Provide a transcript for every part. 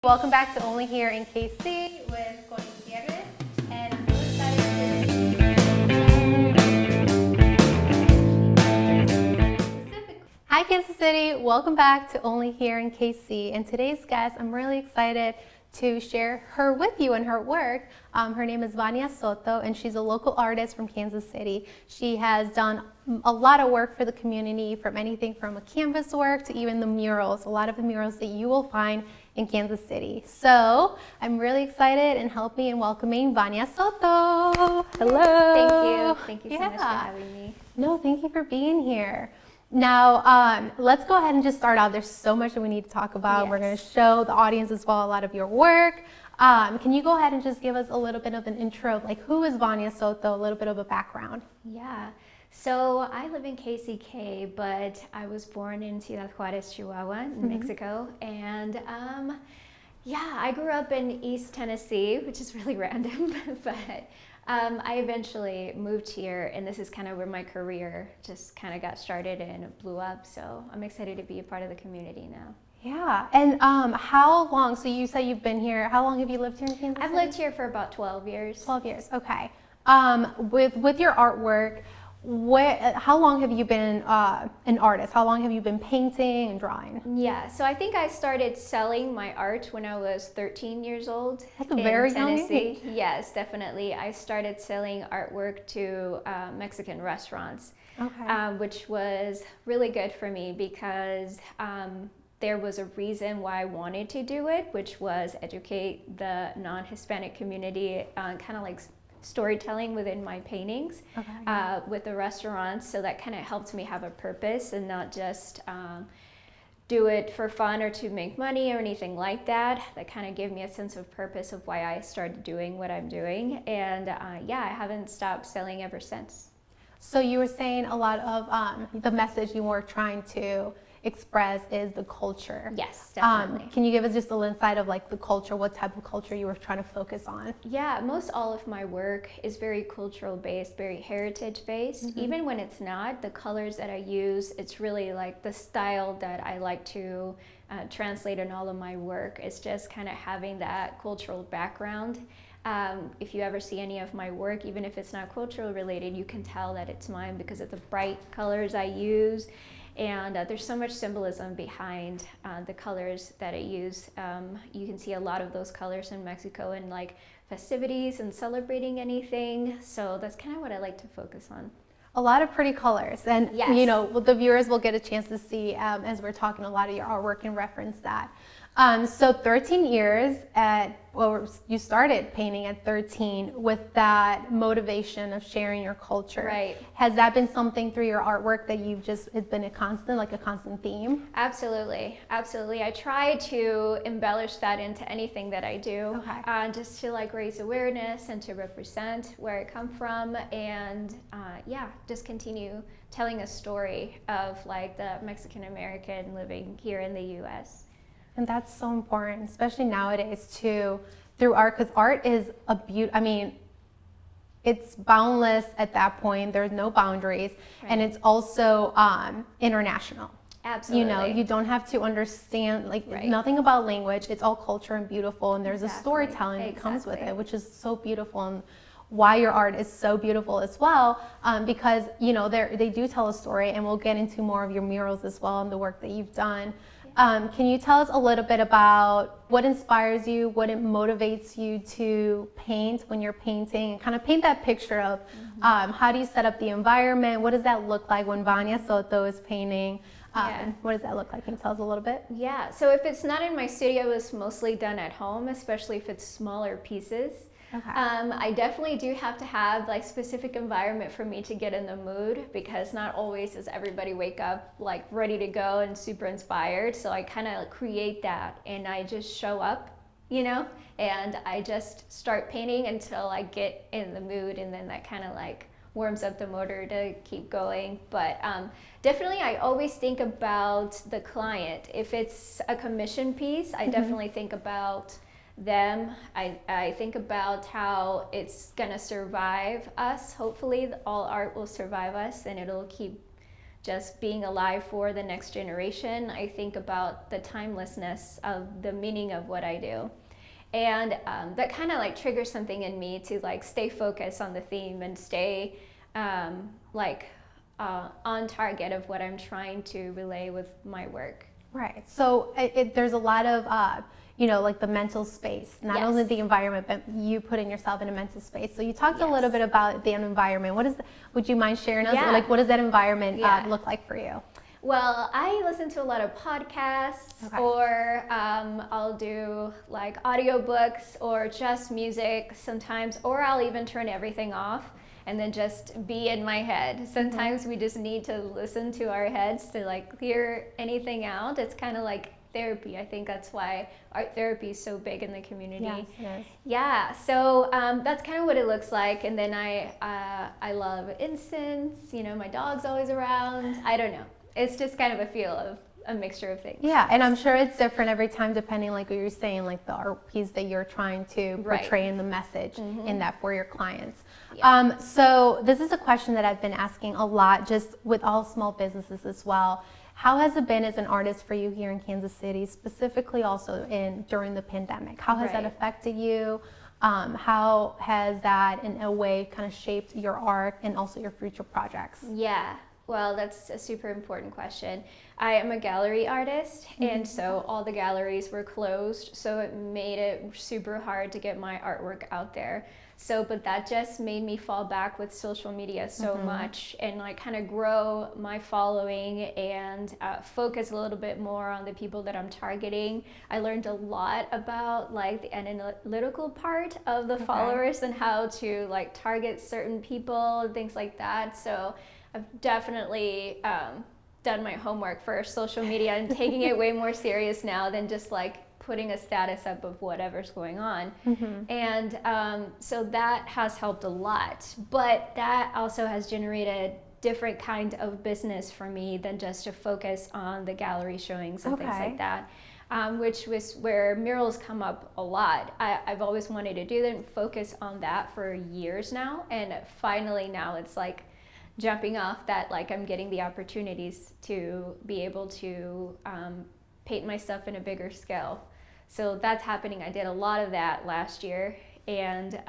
Welcome back to Only Here in KC with Going Gutierrez, and I'm so excited to Hi Kansas City, welcome back to Only Here in KC, and today's guest, I'm really excited to share her with you and her work. Her name is Vania Soto, and she's a local artist from Kansas City. She has done a lot of work for the community, from anything from a canvas work to even the murals, a lot of the murals that you will find in Kansas City. So I'm really excited and help me in welcoming Vania Soto. Hello. Thank you so much for having me. No, thank you for being here. Now, let's go ahead and just start out. There's so much that we need to talk about. Yes. We're going to show the audience as well a lot of your work. Can you go ahead and just give us a little bit of an intro, like who is Vania Soto, a little bit of a background? Yeah, so I live in KCK, but I was born in Ciudad Juarez, Chihuahua, in Mexico. And yeah, I grew up in East Tennessee, which is really random, but I eventually moved here, and this is kind of where my career just kind of got started and it blew up. So I'm excited to be a part of the community now. Yeah, and how long, so you said you've been here, how long have you lived here in Kansas City? I've lived here for about 12 years. 12 years, okay. With your artwork, how long have you been an artist? How long have you been painting and drawing? Yeah, so I think I started selling my art when I was 13 years old. That's a very young Tennessee. Yes, definitely. I started selling artwork to Mexican restaurants, Okay. which was really good for me because there was a reason why I wanted to do it, which was educate the non-Hispanic community on kind of like storytelling within my paintings. Okay. With the restaurants. So that kind of helped me have a purpose and not just do it for fun or to make money or anything like that. That kind of gave me a sense of purpose of why I started doing what I'm doing. And yeah, I haven't stopped selling ever since. So you were saying a lot of the message you were trying to express is the culture. Yes, definitely. Can you give us just a little insight of like the culture, what type of culture you were trying to focus on? Yeah, most all of my work is very cultural based, very heritage based. Even when it's not, the colors that I use, it's really like the style that I like to translate in all of my work. It's just kind of having that cultural background. If you ever see any of my work, even if it's not cultural related, you can tell that it's mine because of the bright colors I use. And there's so much symbolism behind the colors that I use. You can see a lot of those colors in Mexico in like festivities and celebrating anything. So that's kind of what I like to focus on. A lot of pretty colors, and Yes. you know, the viewers will get a chance to see as we're talking a lot of your artwork and reference that. So 13 years you started painting at 13 with that motivation of sharing your culture. Right. Has that been something through your artwork that it's been a constant, like a constant theme? Absolutely, absolutely. I try to embellish that into anything that I do, Okay. just to like raise awareness and to represent where I come from, and yeah, just continue telling a story of like the Mexican American living here in the U.S. And that's so important, especially nowadays too, through art, because art is a beauty. I mean, it's boundless at that point. There's no boundaries, and it's also international. Absolutely. You know, you don't have to understand nothing about language. It's all culture and beautiful, and there's a storytelling that comes with it, which is so beautiful, and why your art is so beautiful as well, because you know they do tell a story, and we'll get into more of your murals as well and the work that you've done. Can you tell us a little bit about what inspires you, what it motivates you to paint when you're painting, and kind of paint that picture of how do you set up the environment? What does that look like when Vania Soto is painting? What does that look like? Can you tell us a little bit? Yeah, so if it's not in my studio, it's mostly done at home, especially if it's smaller pieces. Okay. I definitely do have to have like specific environment for me to get in the mood, because not always does everybody wake up like ready to go and super inspired. So I kind of create that, and I just show up, you know, and I just start painting until I get in the mood, and then that kind of like warms up the motor to keep going. But definitely I always think about the client. If it's a commission piece, I definitely think about them. I think about how it's gonna survive us. Hopefully all art will survive us, and it'll keep just being alive for the next generation, I think about the timelessness of the meaning of what I do. And that kind of like triggers something in me to like stay focused on the theme and stay on target of what I'm trying to relay with my work. Right. So there's a lot of, like the mental space, not only the environment, but you putting yourself in a mental space. So you talked a little bit about the environment. Would you mind sharing us? Like, what does that environment look like for you? Well, I listen to a lot of podcasts, or I'll do like audiobooks or just music sometimes, or I'll even turn everything off and then just be in my head. Sometimes we just need to listen to our heads to like clear anything out. It's kind of like therapy. I think that's why art therapy is so big in the community. Yes, it is. Yeah, so that's kind of what it looks like. And then I love incense. My dog's always around. I don't know. It's just kind of a feel of a mixture of things. Yeah, and I'm sure it's different every time depending, like what you're saying, like the art piece that you're trying to portray in the message in that for your clients. Yeah. So this is a question that I've been asking a lot, just with all small businesses as well. How has it been as an artist for you here in Kansas City, specifically also during the pandemic? How has that affected you? How has that in a way kind of shaped your art and also your future projects? Yeah. Well, that's a super important question. I am a gallery artist, and so all the galleries were closed, so it made it super hard to get my artwork out there. But that just made me fall back with social media so much, and like kind of grow my following and focus a little bit more on the people that I'm targeting. I learned a lot about like the analytical part of the followers and how to like target certain people and things like that. So I've definitely done my homework for social media and taking it way more serious now than just like putting a status up of whatever's going on. And so that has helped a lot, but that also has generated different kind of business for me than just to focus on the gallery showings and things like that. Which was where murals come up a lot. I've always wanted to do that and focus on that for years now, and finally now it's like jumping off that, like I'm getting the opportunities to be able to paint my stuff in a bigger scale. So that's happening. I did a lot of that last year, and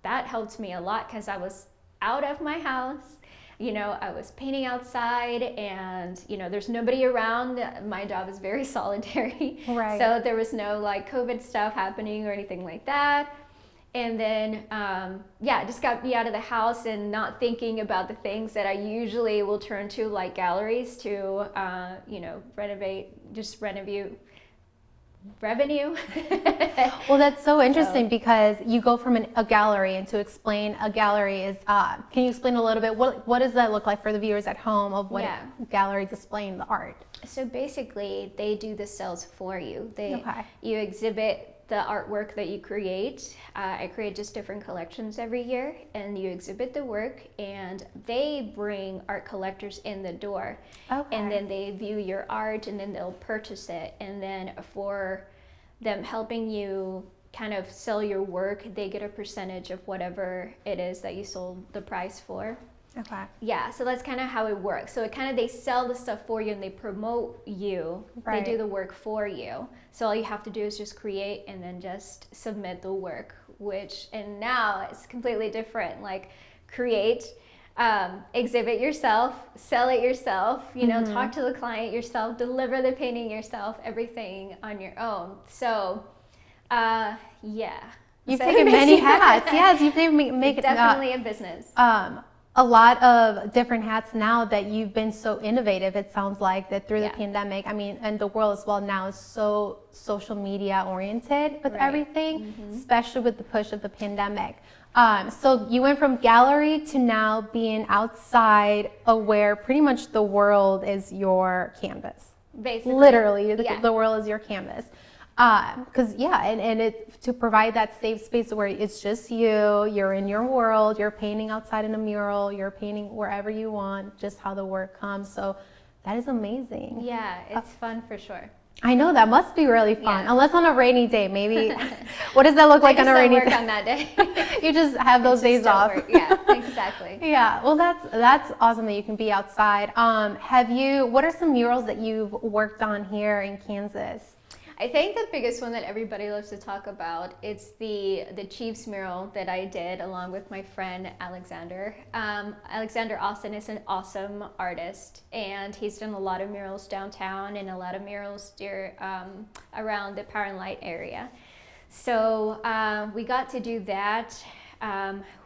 that helped me a lot because I was out of my house. I was painting outside, and there's nobody around. My job is very solitary, so there was no like COVID stuff happening or anything like that. And then, it just got me out of the house and not thinking about the things that I usually will turn to, like galleries, to, revenue. Well, that's so interesting because you go from a gallery, and to explain a gallery is, can you explain a little bit, what does that look like for the viewers at home of what a gallery displaying the art? So basically, they do the sales for you. You exhibit the artwork that you create. I create just different collections every year, and you exhibit the work, and they bring art collectors in the door. And then they view your art, and then they'll purchase it. And then for them helping you kind of sell your work, they get a percentage of whatever it is that you sold the price for. Yeah, so that's kind of how it works. So they sell the stuff for you and they promote you. They do the work for you. So all you have to do is just create and then just submit the work, and now it's completely different. Like create, exhibit yourself, sell it yourself, talk to the client yourself, deliver the painting yourself, everything on your own. So, You've taken many hats. Yes, you've make it definitely a business. A lot of different hats now that you've been so innovative. It sounds like that through the pandemic. I mean, and the world as well now is so social media oriented with everything, especially with the push of the pandemic. So you went from gallery to now being outside, where pretty much the world is your canvas. Basically. Literally, the world is your canvas. To provide that safe space where it's just you're in your world, you're painting outside in a mural, you're painting wherever you want, just how the work comes. So that is amazing. Yeah, it's fun for sure. I know, that must be really fun. Yeah. Unless on a rainy day, maybe. What does that look like on a rainy day? I just don't work on that day. You just have those days off. Yeah, exactly. Yeah, well, that's awesome that you can be outside. What are some murals that you've worked on here in Kansas? I think the biggest one that everybody loves to talk about is the Chiefs mural that I did along with my friend Alexander. Alexander Austin is an awesome artist, and he's done a lot of murals downtown and a lot of murals around the Power and Light area. So we got to do that.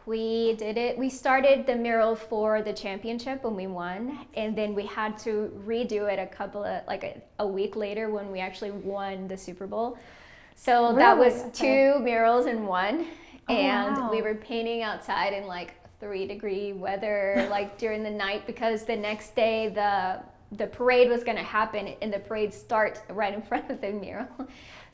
We did it. We started the mural for the championship when we won, and then we had to redo it a week later when we actually won the Super Bowl. So really? That was 2 murals in one, and wow. We were painting outside in 3-degree weather, during the night, because the next day the parade was going to happen, and the parade starts right in front of the mural.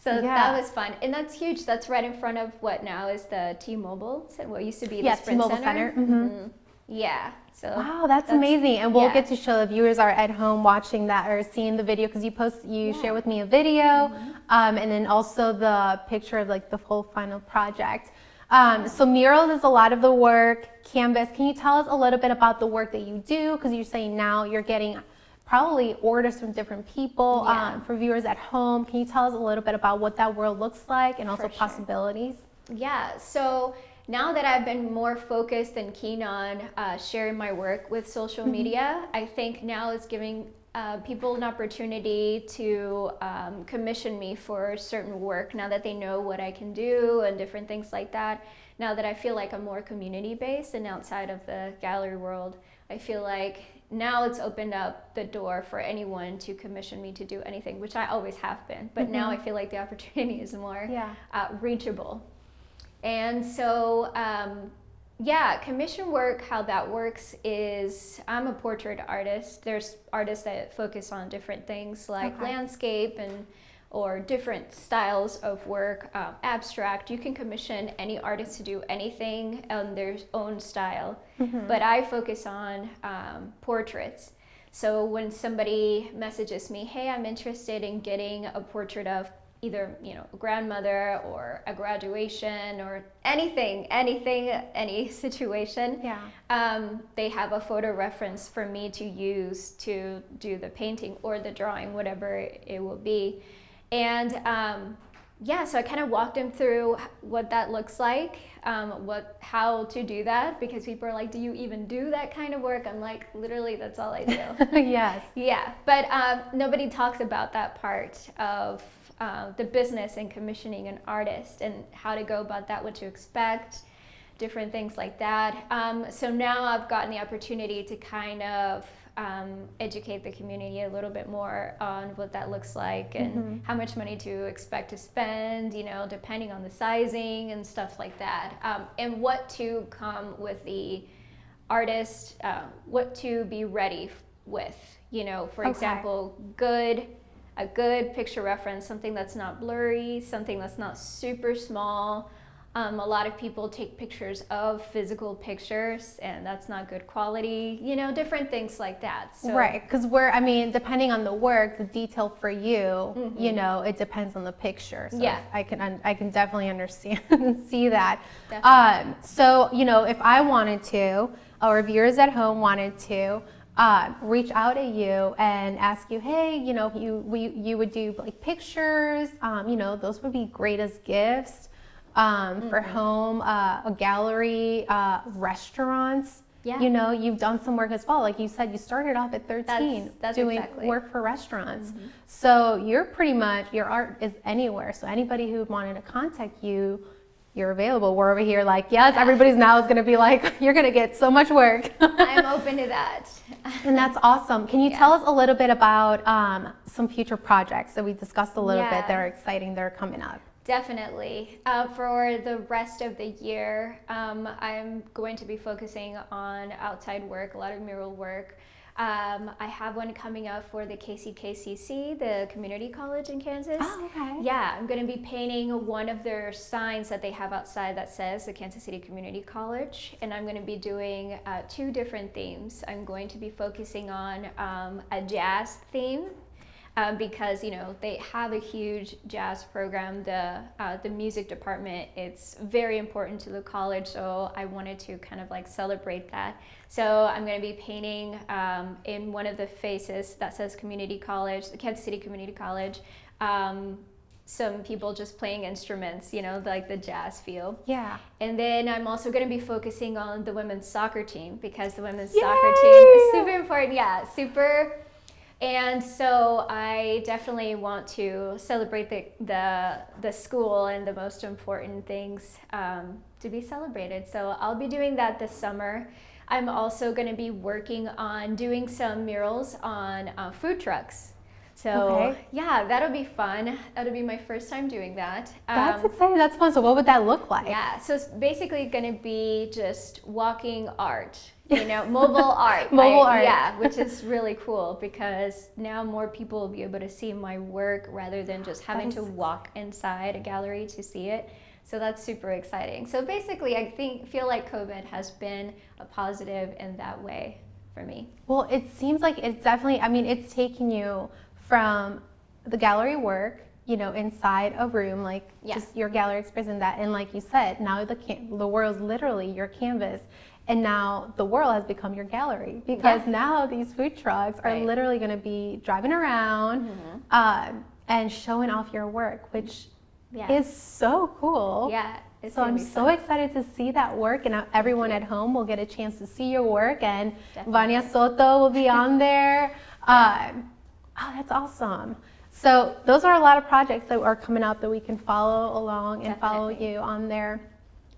So that was fun, and that's huge. That's right in front of what now is the T-Mobile, what used to be the Sprint T-Mobile Center. Mm-hmm. Yeah. So wow, that's amazing, and we'll get to show the viewers are at home watching that or seeing the video, because you share with me a video, and then also the picture of the whole final project. So murals is a lot of the work. Canvas. Can you tell us a little bit about the work that you do? Because you're saying now you're getting probably orders from different people. For viewers at home, can you tell us a little bit about what that world looks like and also possibilities? Yeah, so now that I've been more focused and keen on sharing my work with social media, I think now it's giving people an opportunity to commission me for certain work, now that they know what I can do and different things like that. Now that I feel like I'm more community-based and outside of the gallery world, I feel like now it's opened up the door for anyone to commission me to do anything, which I always have been. But now I feel like the opportunity is more reachable. And so, commission work, how that works is I'm a portrait artist. There's artists that focus on different things like landscape or different styles of work, abstract. You can commission any artist to do anything on their own style, but I focus on portraits. So when somebody messages me, hey, I'm interested in getting a portrait of either a grandmother or a graduation or anything, any situation, they have a photo reference for me to use to do the painting or the drawing, whatever it will be. And so I kind of walked them through what that looks like, how to do that, because people are like, do you even do that kind of work? I'm like, literally, that's all I do. Yes. Yeah, but nobody talks about that part of the business and commissioning an artist and how to go about that, what to expect, different things like that. So now I've gotten the opportunity to kind of educate the community a little bit more on what that looks like and how much money to expect to spend, depending on the sizing and stuff like that, and what to come with the artist, what to be ready with, for example, a good picture reference, something that's not blurry, something that's not super small. A lot of people take pictures of physical pictures, and that's not good quality, different things like that. So, right, because depending on the work, the detail for you, it depends on the picture. So I can definitely understand and see that. So, if I wanted to, or viewers at home wanted to, reach out to you and ask you, hey, you would do pictures, those would be great as gifts. For home, a gallery, restaurants. Yeah. You've done some work as well. Like you said, you started off at 13 that's doing work for restaurants. So you're pretty much, your art is anywhere. So anybody who wanted to contact you, you're available. We're over here yes, everybody's now is going to be like, you're going to get so much work. I'm open to that. And that's awesome. Can you tell us a little bit about some future projects that we discussed a little bit that are exciting, that are coming up? Definitely. For the rest of the year, I'm going to be focusing on outside work, a lot of mural work. I have one coming up for the KCKCC, the community college in Kansas. Oh, okay. Yeah, I'm going to be painting one of their signs that they have outside that says the Kansas City Community College, and I'm going to be doing 2 different themes. I'm going to be focusing on a jazz theme. because they have a huge jazz program. The music department, it's very important to the college, so I wanted to kind of like celebrate that. So I'm going to be painting in one of the faces that says Community College, the Kansas City Community College. Some people just playing instruments, like the jazz feel. Yeah. And then I'm also going to be focusing on the women's soccer team, because the women's soccer team is super important. Yeah, super. And so I definitely want to celebrate the school and the most important things to be celebrated. So I'll be doing that this summer. I'm also going to be working on doing some murals on food trucks. So yeah, that'll be fun. That'll be my first time doing that. That's exciting. That's fun. So what would that look like? Yeah, so it's basically going to be just walking art, mobile art. Mobile art. Yeah, which is really cool, because now more people will be able to see my work rather than just having to walk inside a gallery to see it. So that's super exciting. So basically, I feel like COVID has been a positive in that way for me. Well, it seems like it's definitely, it's taking you from the gallery work, inside a room, like just your gallery expressing that. And like you said, now the world's literally your canvas. And now the world has become your gallery, because now these food trucks are literally going to be driving around and showing off your work, which is so cool. Yeah. So I'm so excited to see that work, and everyone at home will get a chance to see your work, and Vania Soto will be on there. Oh, that's awesome. So those are a lot of projects that are coming up that we can follow along and follow you on there.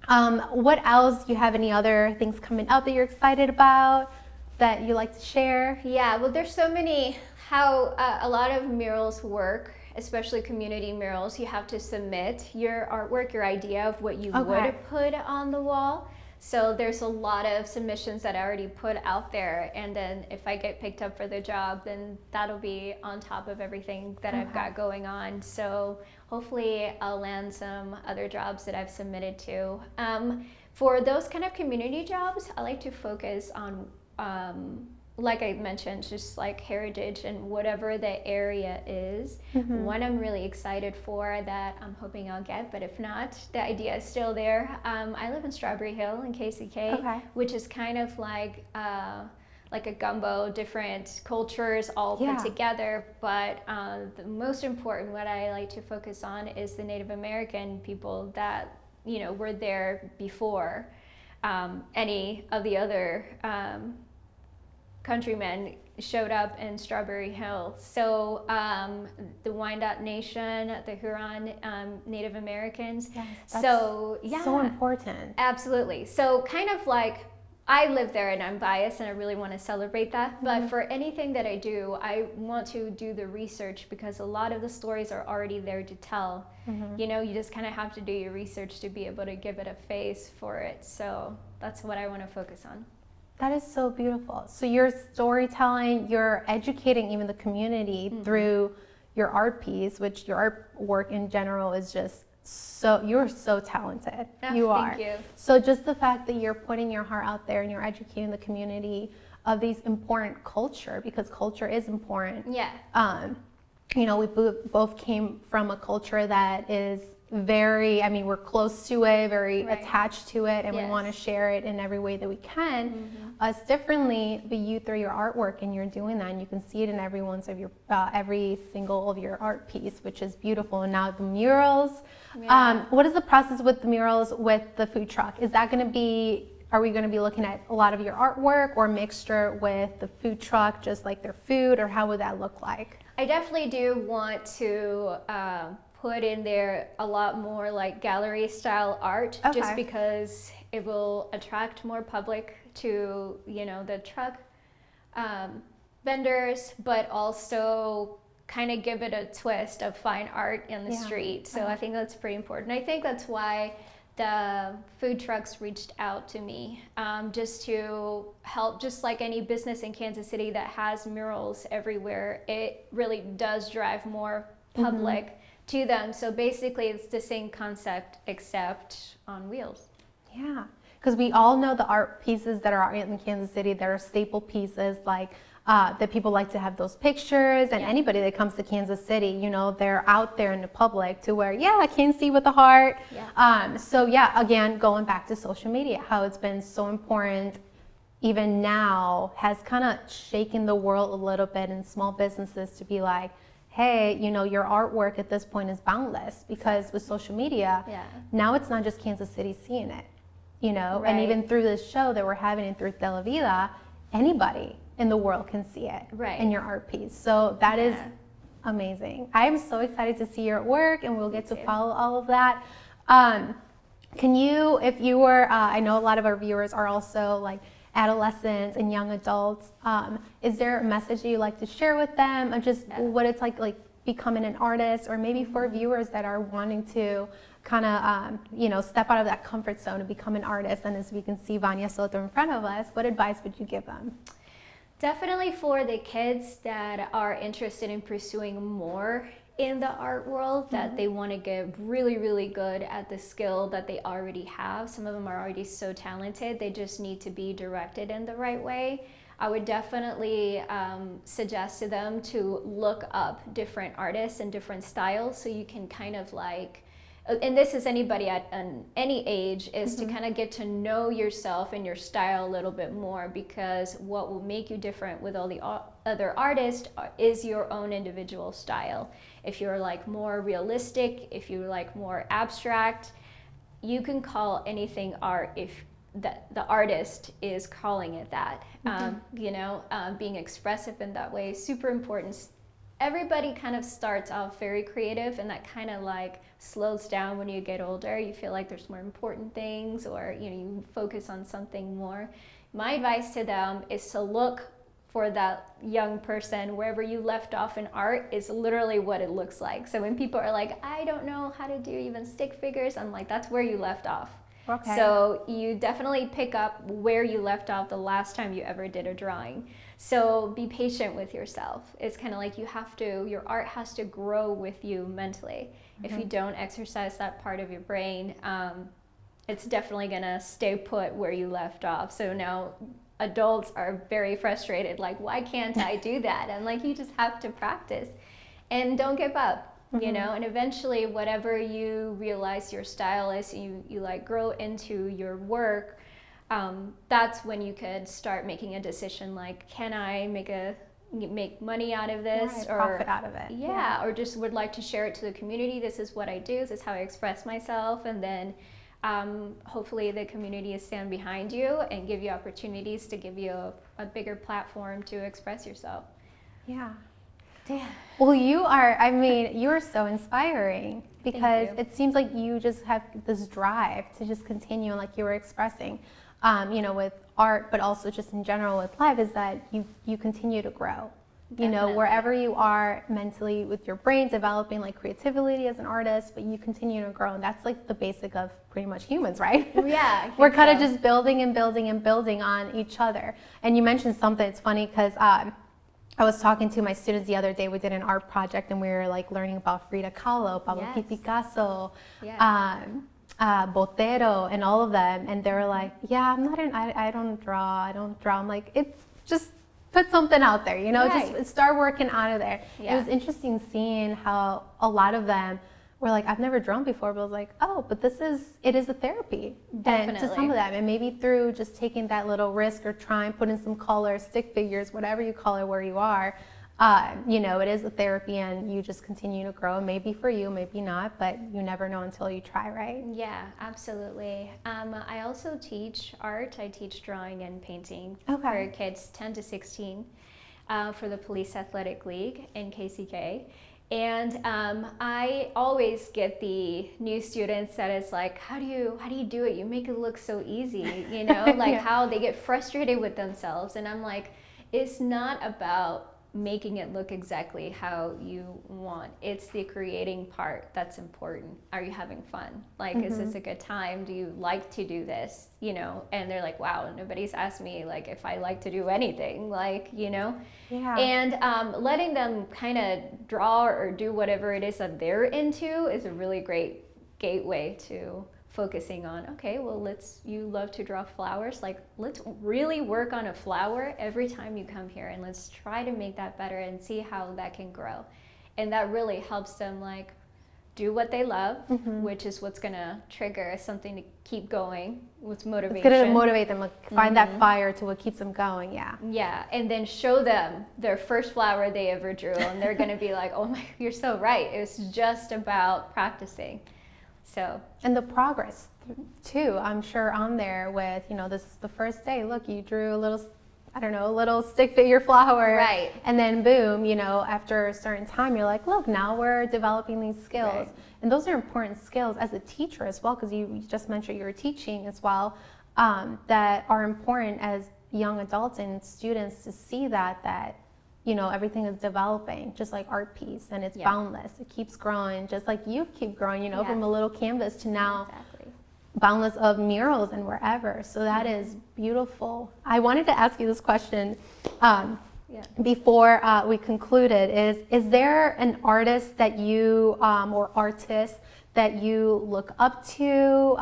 What else? Do you have any other things coming up that you're excited about that you like to share? Yeah, well, there's so many, how a lot of murals work, especially community murals. You have to submit your artwork, your idea of what you would put on the wall. So there's a lot of submissions that I already put out there, and then if I get picked up for the job, then that'll be on top of everything that I've got going on. So hopefully I'll land some other jobs that I've submitted to. For those kind of community jobs, I like to focus on like I mentioned, just like heritage and whatever the area is. One I'm really excited for that I'm hoping I'll get, but if not, the idea is still there. I live in Strawberry Hill in KCK, which is kind of like a gumbo, different cultures all put together. But the most important, what I like to focus on, is the Native American people that were there before any of the other countrymen showed up in Strawberry Hill. So the Wyandot Nation, the Huron Native Americans. So important. Absolutely. So kind of like, I live there and I'm biased and I really want to celebrate that. But for anything that I do, I want to do the research, because a lot of the stories are already there to tell. You just kind of have to do your research to be able to give it a face for it. So that's what I want to focus on. That is so beautiful. So you're storytelling, you're educating even the community through your art piece, which your artwork in general is just so, you're so talented. You are. Thank you. So just the fact that you're putting your heart out there and you're educating the community of these important culture, because culture is important. We both came from a culture that is very, we're close to it, very attached to it, and we want to share it in every way that we can. Us differently, but you through your artwork, and you're doing that, and you can see it in every single of your art piece, which is beautiful. And now the murals. What is the process with the murals with the food truck? Is that going to be? Are we going to be looking at a lot of your artwork, or mixture with the food truck, just like their food, or how would that look like? I definitely do want to put in there a lot more like gallery style art, just because it will attract more public to the truck vendors, but also kind of give it a twist of fine art in the street. So I think that's pretty important. I think that's why the food trucks reached out to me, just to help. Just like any business in Kansas City that has murals everywhere, it really does drive more public to them. So basically it's the same concept except on wheels. Yeah, because we all know the art pieces that are in Kansas City that are staple pieces, like that people like to have those pictures, and anybody that comes to Kansas City, you know, they're out there in the public to where, I can see with the heart. So again, going back to social media, how it's been so important even now has kind of shaken the world a little bit in small businesses to be like, hey, you know, your artwork at this point is boundless, because with social media, now it's not just Kansas City seeing it, you know, and even through this show that we're having and through Televida, anybody in the world can see it in your art piece. So that is amazing. I'm so excited to see your work, and we'll get to follow all of that. Can you, if you were, I know a lot of our viewers are also like adolescents and young adults, is there a message you'd like to share with them of just what it's like becoming an artist, or maybe for viewers that are wanting to kind of, you know, step out of that comfort zone and become an artist? And as we can see Vania Soto in front of us, what advice would you give them? Definitely for the kids that are interested in pursuing more in the art world, that they want to get really, really good at the skill that they already have. Some of them are already so talented, they just need to be directed in the right way. I would definitely suggest to them to look up different artists and different styles, so you can kind of like, and this is anybody at any age, is to kind of get to know yourself and your style a little bit more, because what will make you different with all the other artists is your own individual style. If you're like more realistic, if you like more abstract, you can call anything art if the artist is calling it that. You know, being expressive in that way is super important. Everybody kind of starts off very creative, and that kind of like slows down when you get older. You feel like there's more important things, or you know, you focus on something more. My advice to them is to look for that young person. Wherever you left off in art is literally what it looks like. So when people are like, I don't know how to do even stick figures, I'm like, that's where you left off. So you definitely pick up where you left off the last time you ever did a drawing. So be patient with yourself. It's kind of like you have to, your art has to grow with you mentally. If you don't exercise that part of your brain, it's definitely gonna stay put where you left off. So now adults are very frustrated, like, why can't I do that? And like, you just have to practice and don't give up. You know, and eventually whatever you realize your style is, you like grow into your work, that's when you could start making a decision like, can I make money out of this, or profit out of it? Or just would like to share it to the community. This is what I do, this is how I express myself, and then hopefully the community will stand behind you and give you opportunities to give you a bigger platform to express yourself. Well, you are, I mean, you are so inspiring, because it seems like you just have this drive to just continue, like you were expressing, you know, with art, but also just in general with life, is that you continue to grow. You know, wherever you are mentally with your brain developing like creativity as an artist, but you continue to grow, and that's like the basic of pretty much humans, right? We're kind of just building and building and building on each other. And you mentioned something, it's funny, because I was talking to my students the other day. We did an art project, and we were like learning about Frida Kahlo, Pablo Picasso, Botero, and all of them. And they were like, "Yeah, I don't draw. I'm like, it's just put something out there, you know, just start working out of there." It was interesting seeing how a lot of them were like, I've never drawn before, but I was like, oh, but it is a therapy. And to some of them, and maybe through just taking that little risk or trying, putting some colors, stick figures, whatever you call it, where you are, you know, it is a therapy, and you just continue to grow. Maybe for you, maybe not, but you never know until you try, right? Yeah, absolutely. I also teach art. I teach drawing and painting for kids 10 to 16 for the Police Athletic League in KCK. And I always get the new students that is like, how do you do it? You make it look so easy, you know, like how they get frustrated with themselves. And I'm like, it's not about making it look exactly how you want. It's the creating part that's important. Are you having fun? Like, is this a good time? Do you like to do this? You know, and they're like, wow, nobody's asked me like if I like to do anything, like, you know. And letting them kind of draw or do whatever it is that they're into is a really great gateway to focusing on, okay, well, you love to draw flowers, like let's really work on a flower every time you come here, and let's try to make that better and see how that can grow. And that really helps them like do what they love, which is what's gonna trigger something to keep going, what's motivation. It's gonna motivate them, like find that fire to what keeps them going, Yeah, and then show them their first flower they ever drew, and they're gonna be like, oh my, you're so right, it's just about practicing. So. And the progress too, I'm sure on there with, you know, this is the first day, look, you drew a little, I don't know, a little stick figure flower. Right. And then boom, you know, after a certain time, you're like, look, now we're developing these skills. Right. And those are important skills as a teacher as well, because you just mentioned you were teaching as well, that are important as young adults and students to see that, you know, everything is developing, just like art piece, and it's boundless. It keeps growing, just like you keep growing, you know, from a little canvas to now. Exactly. Boundless of murals and wherever. So that is beautiful. I wanted to ask you this question before we concluded. Is there an artist that you or artist that you look up to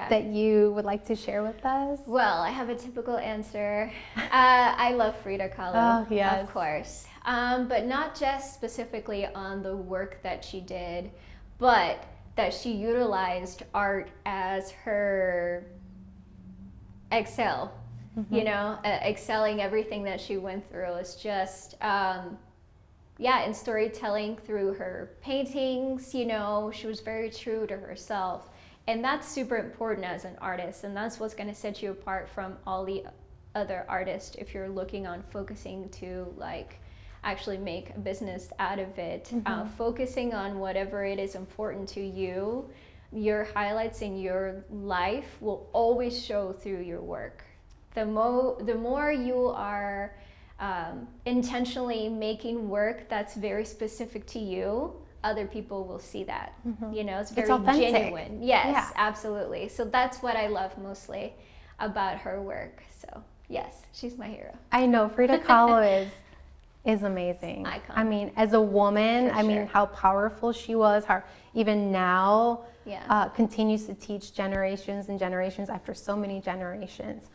that you would like to share with us? Well, I have a typical answer. I love Frida Kahlo, of course, but not just specifically on the work that she did, but that she utilized art as her excel, you know, excelling everything that she went through. Is just, in storytelling through her paintings, you know, she was very true to herself. And that's super important as an artist, and that's what's going to set you apart from all the other artists if you're looking on focusing to like actually make a business out of it. Focusing on whatever it is important to you, your highlights in your life will always show through your work. The more you are intentionally making work that's very specific to you, other people will see that. You know, it's very genuine. Yes, absolutely. So that's what I love mostly about her work. So yes, she's my hero. I know Frida Kahlo is amazing. Icon. I mean, as a woman, I mean, how powerful she was, how even now continues to teach generations and generations after so many generations.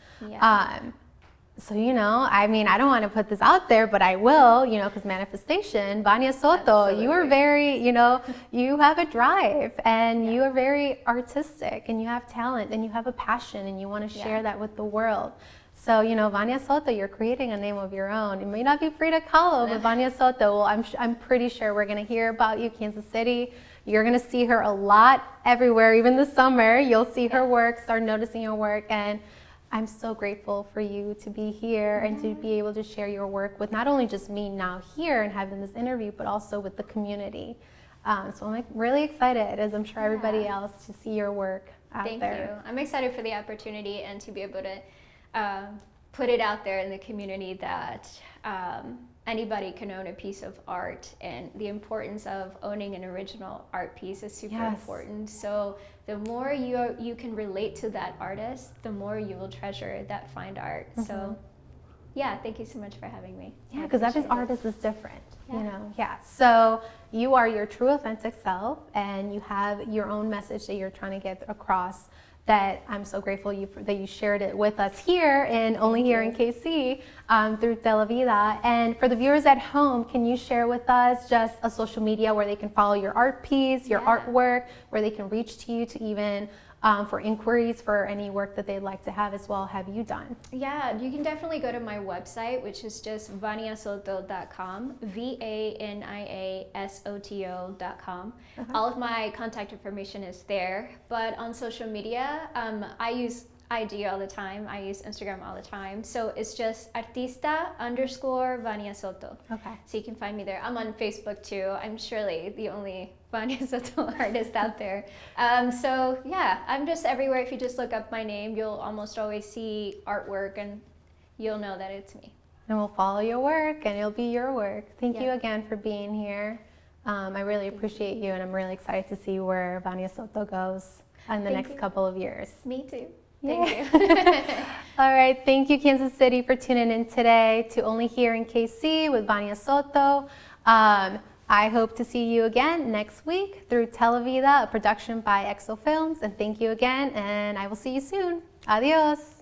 So, you know, I mean, I don't want to put this out there, but I will, you know, because manifestation, Vania Soto, you are very, you know, you have a drive, and you are very artistic, and you have talent, and you have a passion, and you want to share that with the world. So, you know, Vania Soto, you're creating a name of your own. It may not be Frida Kahlo, but Vania Soto, well, I'm pretty sure we're going to hear about you, Kansas City. You're going to see her a lot everywhere, even this summer. You'll see her work, start noticing her work, and I'm so grateful for you to be here and to be able to share your work with not only just me now here and having this interview, but also with the community. So I'm like really excited, as I'm sure everybody else, to see your work out there. Thank you. I'm excited for the opportunity and to be able to put it out there in the community that anybody can own a piece of art, and the importance of owning an original art piece is super important. So the more you can relate to that artist, the more you will treasure that fine art. So yeah, thank you so much for having me. Yeah, because every artist is different, you know. So you are your true authentic self, and you have your own message that you're trying to get across, that I'm so grateful that you shared it with us here and only here in KC through Televida. And for the viewers at home, can you share with us just a social media where they can follow your art piece, your artwork, where they can reach to you to even for inquiries for any work that they'd like to have as well, have you done? Yeah, you can definitely go to my website, which is just vaniasoto.com, VANIASOTO.com. All of my contact information is there, but on social media, I use IG all the time. I use Instagram all the time. So it's just artista_Vania Soto. Okay. So you can find me there. I'm on Facebook too. I'm surely the only Vania Soto artist out there. So yeah, I'm just everywhere. If you just look up my name, you'll almost always see artwork, and you'll know that it's me. And we'll follow your work, and it'll be your work. Thank you again for being here. I really appreciate you, and I'm really excited to see where Vania Soto goes in the next couple of years. Me too. Thank you. All right. Thank you, Kansas City, for tuning in today to Only Here in KC with Vania Soto. I hope to see you again next week through Televida, a production by Exo Films. And thank you again, and I will see you soon. Adios.